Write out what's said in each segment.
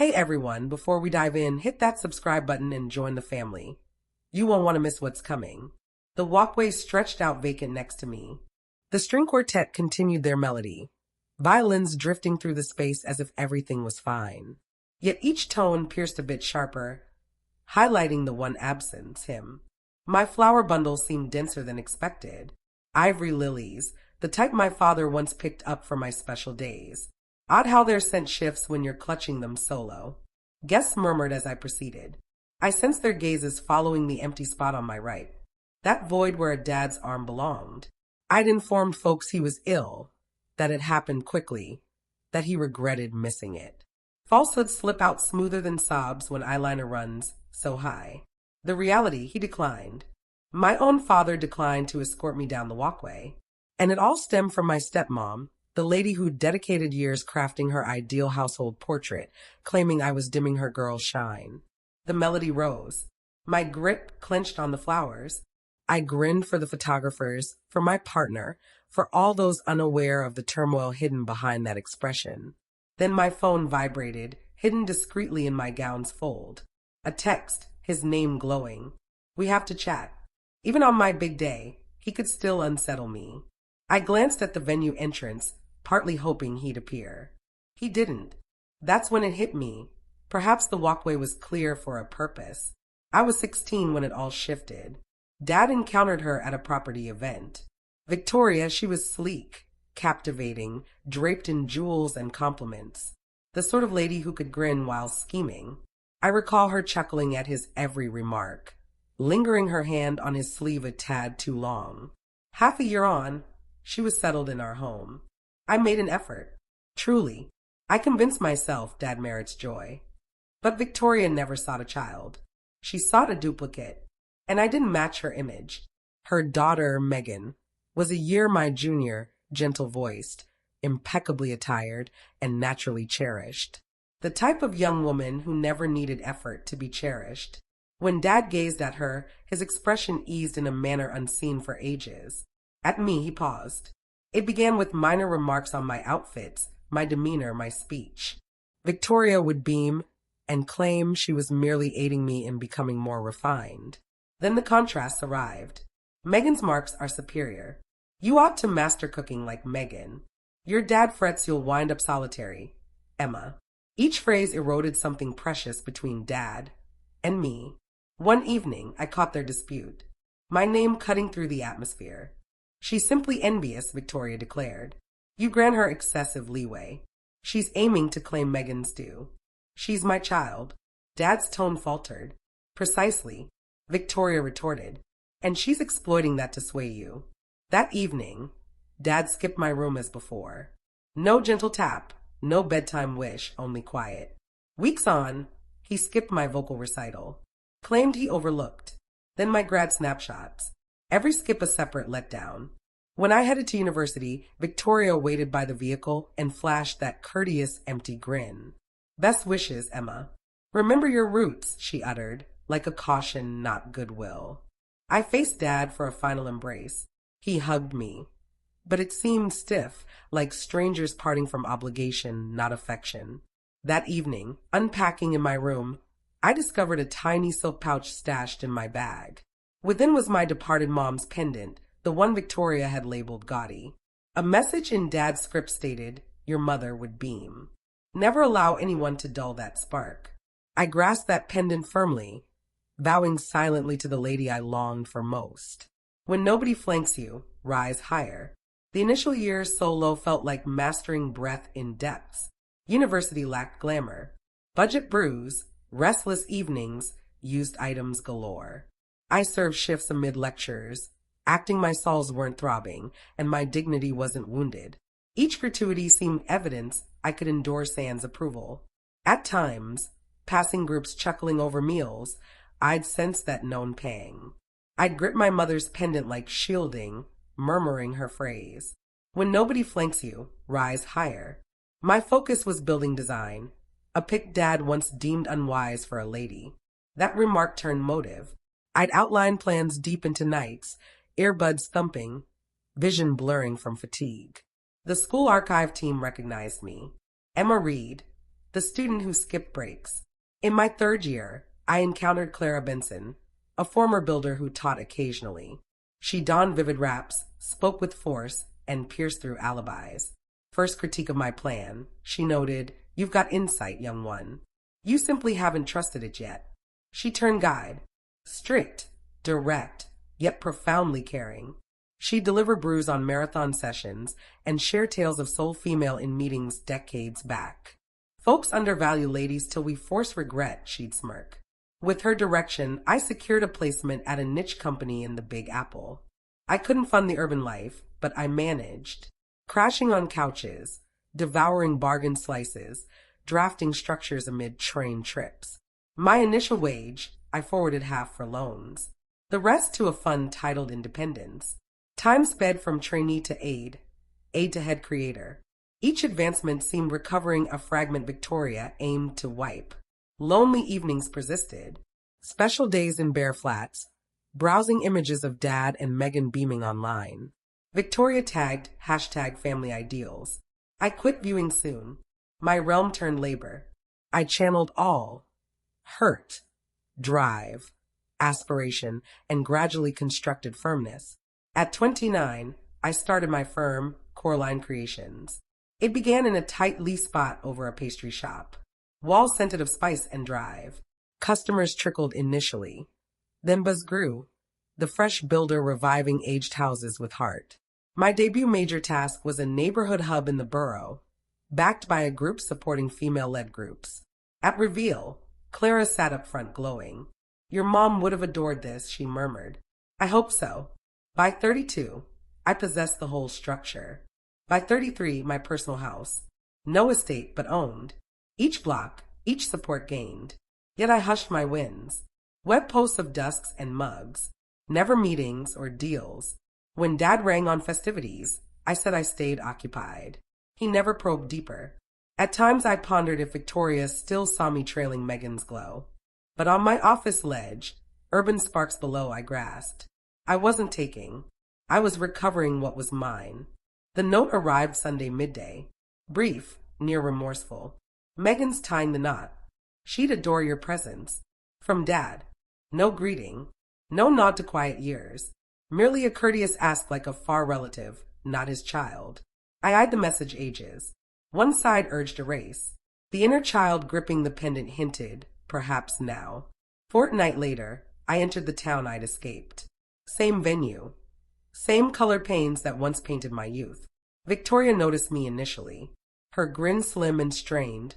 Hey everyone, before we dive in, hit that subscribe button and join the family. You won't want to miss what's coming. The walkway stretched out vacant next to me. The string quartet continued their melody, violins drifting through the space as if everything was fine. Yet each tone pierced a bit sharper, highlighting the one absence, him. My flower bundle seemed denser than expected. Ivory lilies, the type my father once picked up for my special days. Odd how their scent shifts when you're clutching them solo. Guests murmured as I proceeded. I sensed their gazes following the empty spot on my right. That void where a dad's arm belonged. I'd informed folks he was ill, that it happened quickly, that he regretted missing it. Falsehoods slip out smoother than sobs when eyeliner runs so high. The reality, he declined. My own father declined to escort me down the walkway. And it all stemmed from my stepmom, the lady who dedicated years crafting her ideal household portrait, claiming I was dimming her girl's shine. The melody rose. My grip clenched on the flowers. I grinned for the photographers, for my partner, for all those unaware of the turmoil hidden behind that expression. Then my phone vibrated, hidden discreetly in my gown's fold. A text, his name glowing. We have to chat. Even on my big day, he could still unsettle me. I glanced at the venue entrance, partly hoping he'd appear. He didn't. That's when it hit me. Perhaps the walkway was clear for a purpose. I was 16 when it all shifted. Dad encountered her at a property event. Victoria, she was sleek, captivating, draped in jewels and compliments. The sort of lady who could grin while scheming. I recall her chuckling at his every remark, lingering her hand on his sleeve a tad too long. Half a year on, she was settled in our home. I made an effort. Truly, I convinced myself Dad merits joy. But Victoria never sought a child. She sought a duplicate, and I didn't match her image. Her daughter, Megan, was a year my junior, gentle-voiced, impeccably attired, and naturally cherished. The type of young woman who never needed effort to be cherished. When Dad gazed at her, his expression eased in a manner unseen for ages. At me, he paused. It began with minor remarks on my outfits, my demeanor, my speech. Victoria would beam and claim she was merely aiding me in becoming more refined. Then the contrasts arrived. Megan's marks are superior. You ought to master cooking like Megan. Your dad frets you'll wind up solitary. Emma. Each phrase eroded something precious between Dad and me. One evening, I caught their dispute, my name cutting through the atmosphere. She's simply envious, Victoria declared. You grant her excessive leeway. She's aiming to claim Megan's due. She's my child. Dad's tone faltered. Precisely, Victoria retorted. And she's exploiting that to sway you. That evening, Dad skipped my room as before. No gentle tap, no bedtime wish, only quiet. Weeks on, he skipped my vocal recital. Claimed he overlooked. Then my grad snapshots. Every skip a separate letdown. When I headed to university, Victoria waited by the vehicle and flashed that courteous, empty grin. Best wishes, Emma. Remember your roots, she uttered, like a caution, not goodwill. I faced Dad for a final embrace. He hugged me. But it seemed stiff, like strangers parting from obligation, not affection. That evening, unpacking in my room, I discovered a tiny silk pouch stashed in my bag. Within was my departed mom's pendant, the one Victoria had labeled gaudy. A message in Dad's script stated, your mother would beam. Never allow anyone to dull that spark. I grasped that pendant firmly, bowing silently to the lady I longed for most. When nobody flanks you, rise higher. The initial years solo felt like mastering breath in depths. University lacked glamour. Budget brews, restless evenings, used items galore. I served shifts amid lectures, acting my soles weren't throbbing, and my dignity wasn't wounded. Each gratuity seemed evidence I could endure sans approval. At times, passing groups chuckling over meals, I'd sense that known pang. I'd grip my mother's pendant like shielding, murmuring her phrase. When nobody flanks you, rise higher. My focus was building design, a pick Dad once deemed unwise for a lady. That remark turned motive. I'd outlined plans deep into nights, earbuds thumping, vision blurring from fatigue. The school archive team recognized me. Emma Reed, the student who skipped breaks. In my third year, I encountered Clara Benson, a former builder who taught occasionally. She donned vivid wraps, spoke with force, and pierced through alibis. First critique of my plan, she noted, "You've got insight, young one. You simply haven't trusted it yet." She turned guide. Strict, direct, yet profoundly caring. She'd deliver brews on marathon sessions and share tales of soul female in meetings decades back. "Folks undervalue ladies till we force regret," she'd smirk. With her direction, I secured a placement at a niche company in the Big Apple. I couldn't fund the urban life, but I managed. Crashing on couches, devouring bargain slices, drafting structures amid train trips. My initial wage, I forwarded half for loans. The rest to a fund titled Independence. Time sped from trainee to aide to head creator. Each advancement seemed recovering a fragment Victoria aimed to wipe. Lonely evenings persisted. Special days in Bear Flats, browsing images of Dad and Megan beaming online. Victoria tagged #family ideals. I quit viewing soon. My realm turned labor. I channeled all hurt, drive, aspiration, and gradually constructed firmness. At 29, I started my firm, Coraline Creations. It began in a tight lee spot over a pastry shop. Walls scented of spice and drive. Customers trickled initially. Then buzz grew, the fresh builder reviving aged houses with heart. My debut major task was a neighborhood hub in the borough, backed by a group supporting female-led groups. At reveal, Clara sat up front glowing. "Your mom would have adored this," she murmured. "I hope so." By 32, I possessed the whole structure. By 33, my personal house. No estate, but owned. Each block, each support gained. Yet I hushed my wins. Web posts of dusks and mugs. Never meetings or deals. When Dad rang on festivities, I said I stayed occupied. He never probed deeper. At times I pondered if Victoria still saw me trailing Megan's glow. But on my office ledge, urban sparks below, I grasped. I wasn't taking. I was recovering what was mine. The note arrived Sunday midday. Brief, near remorseful. "Megan's tying the knot. She'd adore your presence." From Dad. No greeting. No nod to quiet years. Merely a courteous ask like a far relative, not his child. I eyed the message ages. One side urged a race. The inner child gripping the pendant hinted, perhaps now. Fortnight later, I entered the town I'd escaped. Same venue. Same colored panes that once painted my youth. Victoria noticed me initially. Her grin slim and strained,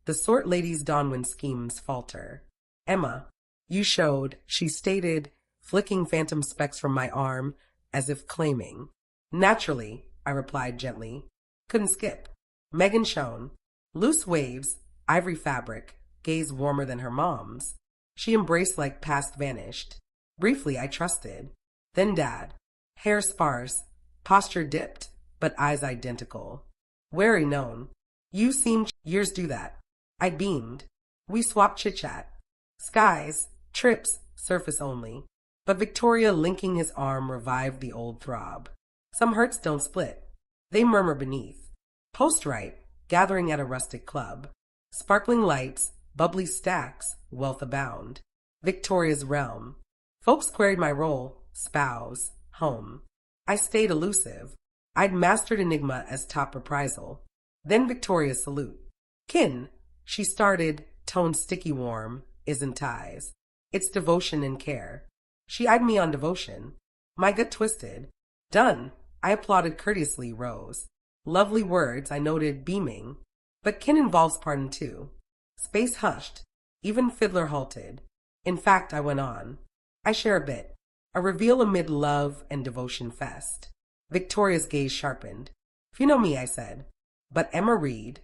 the sort ladies don when schemes falter. "Emma, you showed," she stated, flicking phantom specks from my arm as if claiming. "Naturally," I replied gently. Couldn't skip. Megan shone. Loose waves, ivory fabric, gaze warmer than her mom's. She embraced like past vanished. Briefly, I trusted. Then Dad. Hair sparse, posture dipped, but eyes identical. Wary known. "You seem years do that." I beamed. We swapped chit-chat. Skies, trips, surface only. But Victoria linking his arm revived the old throb. Some hurts don't split. They murmur beneath. Post-right, gathering at a rustic club. Sparkling lights, bubbly stacks, wealth abound. Victoria's realm. Folks queried my role, spouse, home. I stayed elusive. I'd mastered enigma as top reprisal. Then Victoria's salute. "Kin," she started, tone sticky warm, "isn't ties. It's devotion and care." She eyed me on devotion. My gut twisted. "Done." I applauded courteously, rose. Lovely words, I noted, beaming. But kin involves pardon too. Space hushed. Even Fiddler halted. In fact, I went on. "I share a bit. A reveal amid love and devotion fest." Victoria's gaze sharpened. "If you know me," I said. But Emma Reed,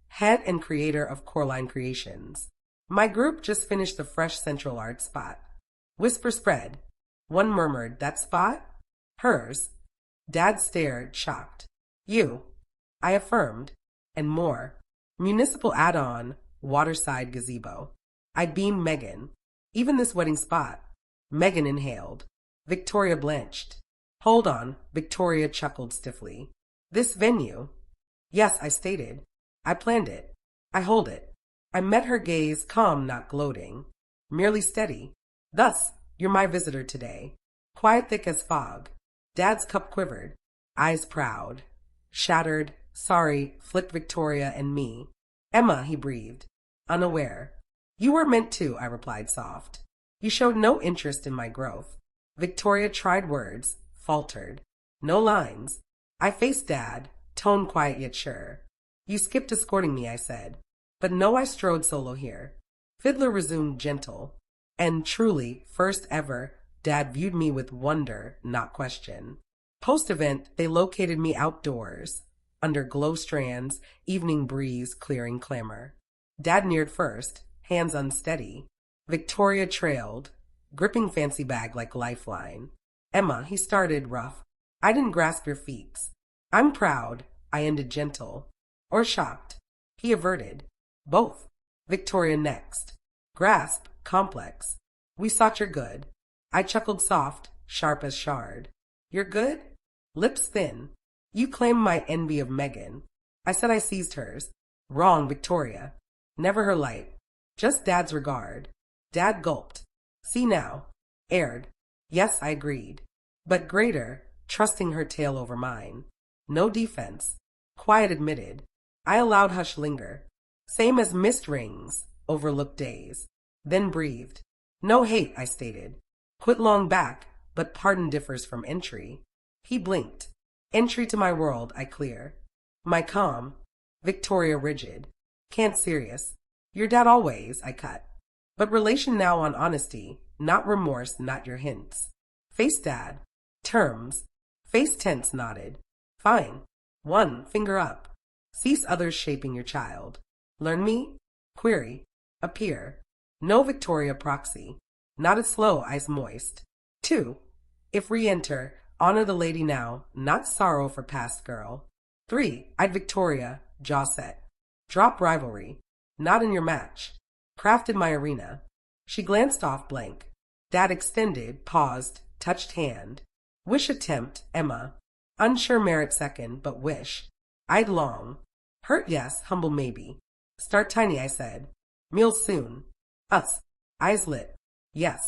head and creator of Coraline Creations. My group just finished the fresh Central Art spot. Whisper spread. One murmured, "That spot?" "Hers." Dad stared, shocked. "You." I affirmed. And more. Municipal add-on, waterside gazebo. I beamed Megan. "Even this wedding spot." Megan inhaled. Victoria blanched. "Hold on," Victoria chuckled stiffly. "This venue?" "Yes," I stated. "I planned it. I hold it. I met her gaze, calm, not gloating, merely steady. Thus, you're my visitor today. Quiet, thick as fog. Dad's cup quivered, eyes proud. Shattered, sorry, flicked Victoria and me. Emma, he breathed, unaware. You were meant to, I replied soft. You showed no interest in my growth. Victoria tried words, faltered. No lines. I faced Dad, tone quiet yet sure. You skipped escorting me, I said. But no, I strode solo here. Fiddler resumed gentle. And truly, first ever, Dad viewed me with wonder, not question. Post-event, they located me outdoors, under glow strands, evening breeze clearing clamor. Dad neared first, hands unsteady. Victoria trailed, gripping fancy bag like lifeline. Emma, he started rough. I didn't grasp your feats. I'm proud, I ended gentle. Or shocked. He averted. Both. Victoria next. Grasp, complex. We sought your good. I chuckled soft, sharp as shard. You're good? Lips thin. You claimed my envy of Megan. I said I seized hers. Wrong, Victoria. Never her light. Just Dad's regard. Dad gulped. See now. Aired. Yes, I agreed. But greater, trusting her tale over mine. No defense. Quiet admitted. I allowed hush linger. Same as missed rings, overlooked days. Then breathed. No hate, I stated. Quit long back, but pardon differs from entry. He blinked. Entry to my world, I clear. My calm. Victoria rigid. Can't serious. Your dad always, I cut. But relation now on honesty, not remorse, not your hints. Face Dad. Terms. Face tense nodded. Fine. One, finger up. Cease others shaping your child. Learn me? Query. Appear. No Victoria proxy. Not as slow, eyes moist. 2. If re-enter, honor the lady now, not sorrow for past girl. 3. I'd Victoria, jaw set. Drop rivalry. Not in your match. Crafted my arena. She glanced off blank. Dad extended, paused, touched hand. Wish attempt, Emma. Unsure merit second, but wish. I'd long. Hurt yes, humble maybe. Start tiny, I said. Meal soon. Us. Eyes lit. Yes.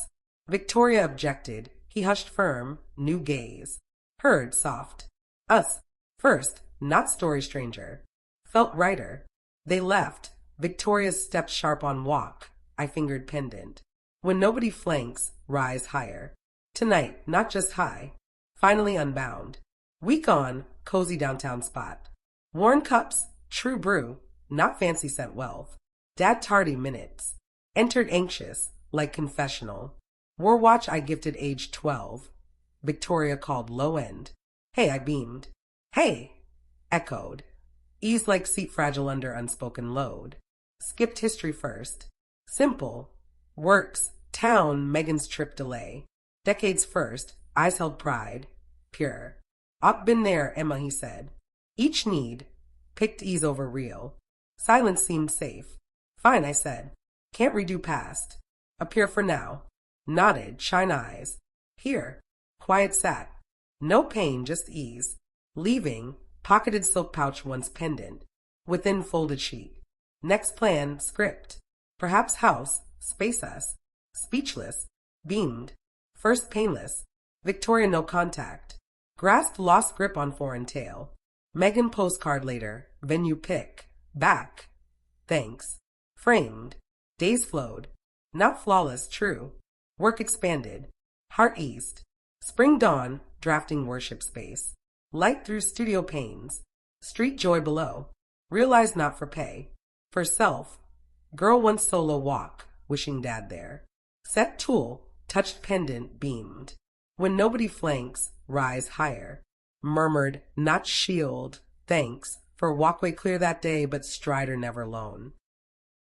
Victoria objected. He hushed firm, new gaze. Heard soft. Us. First, not story stranger. Felt righter. They left. Victoria's stepped sharp on walk. I fingered pendant. When nobody flanks, rise higher. Tonight, not just high. Finally unbound. Week on, cozy downtown spot. Worn cups, true brew, not fancy scent wealth. Dad tardy minutes. Entered anxious, like confessional. Wore watch I gifted age 12. Victoria called low end. Hey, I beamed. Hey! Echoed. Eased like seat fragile under unspoken load. Skipped history first. Simple. Works. Town. Megan's trip delay. Decades first. Eyes held pride. Pure. Op been there, Emma, he said. Each need. Picked ease over real. Silence seemed safe. Fine, I said. Can't redo past. Appear for now. Nodded, shine eyes. Here. Quiet sat. No pain, just ease. Leaving, pocketed silk pouch once pendant. Within folded sheet. Next plan, script. Perhaps house, space us. Speechless. Beamed. First painless. Victoria no contact. Grasped lost grip on foreign tale. Megan postcard later. Venue pick. Back. Thanks. Framed. Days flowed. Not flawless, true. Work expanded. Heart eased. Spring dawn, drafting worship space. Light through studio panes. Street joy below. Realized not for pay. For self. Girl once solo walk, wishing Dad there. Set tool, touched pendant, beamed. When nobody flanks, rise higher. Murmured, not shield, thanks. For walkway clear that day, but strider never lone.